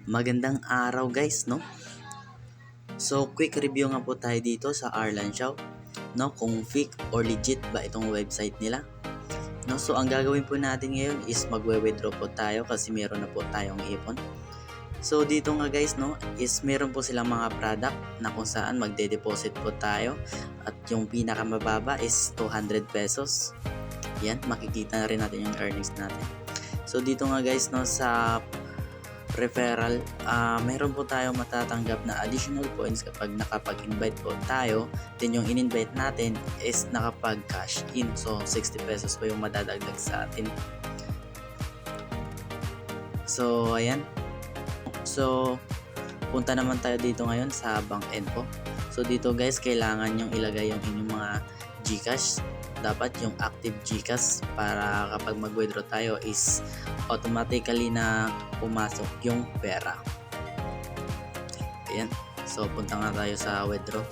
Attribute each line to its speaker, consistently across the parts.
Speaker 1: Magandang araw guys, no? So, quick review nga po tayo dito sa Arlan Shop, no? Kung fake or legit ba itong website nila. No? So, ang gagawin po natin ngayon is magwe-withdraw po tayo kasi meron na po tayong ipon. So, dito nga guys, no? Is meron po silang mga product na kung saan magde-deposit po tayo at yung pinakamababa is 200 pesos. Yan, makikita na rin natin yung earnings natin. So, dito nga guys, no? Sa referral, meron po tayo matatanggap na additional points kapag nakapag-invite po tayo. Then yung in-invite natin is nakapag-cash in. So 60 pesos po yung madadagdag sa atin. So ayan. So punta naman tayo dito ngayon sa bank info. So dito guys, kailangan yung ilagay yung inyong mga GCash. Dapat yung active GCash para kapag mag-withdraw tayo is automatically na pumasok yung pera. Ayan. So punta nga tayo sa withdraw.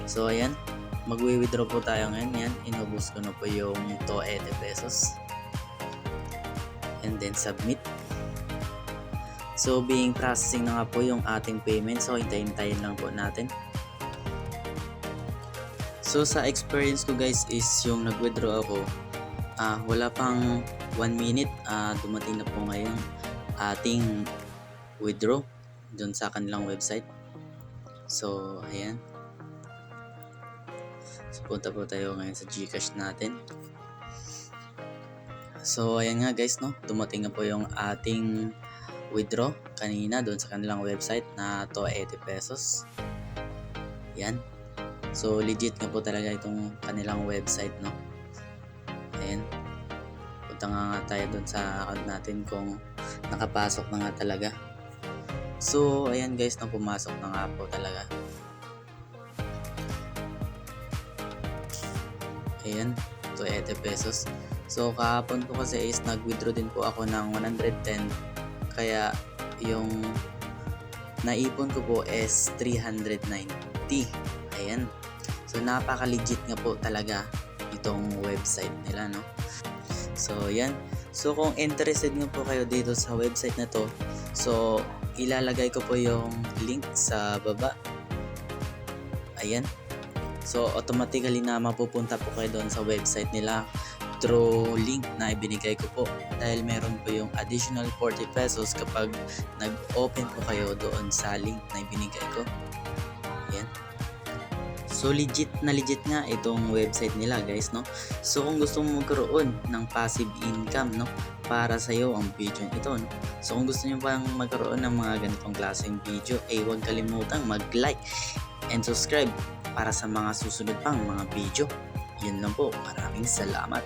Speaker 1: So ayan, magwi-withdraw po tayo ngayon. Yan, inubos ko na po yung 280 pesos. And then submit. So being processing na nga po yung ating payment. So hintayin lang po natin. So sa experience ko guys is yung nag-withdraw ako, wala pang 1 minute, dumating na po ngayon ating withdraw dun sa kanilang website. So ayan. So punta po tayo ngayon sa GCash natin. So ayan nga guys, no, dumating na po yung ating withdraw kanina dun sa kanilang website na 280 pesos. Yan. So legit nga po talaga itong kanilang website, no. Ayan. Punta nga tayo dun sa account natin kung nakapasok na nga talaga. So ayan guys, no, pumasok na nga po talaga. Ayan, 280 pesos. So kahapon po kasi is nag-withdraw din po ako ng 110. Kaya yung naipon ko po is 390. Ayan. So napaka-legit nga po talaga itong website nila, no. So yan. So kung interested nga po kayo dito sa website na to, so ilalagay ko po yung link sa baba. Ayan. So automatically na mapupunta po kayo doon sa website nila through link na ibinigay ko po, dahil meron po yung additional 40 pesos kapag nag-open po kayo doon sa link na ibinigay ko. Ayan. So legit nga itong website nila guys, no. So kung gusto mo magkaroon ng passive income, no, para sa iyo ang video ito, no. So kung gusto niyo pang magkaroon ng mga ganitong klaseng video, huwag kalimutang mag-like and subscribe para sa mga susunod pang mga video. Yun lang po. Maraming salamat.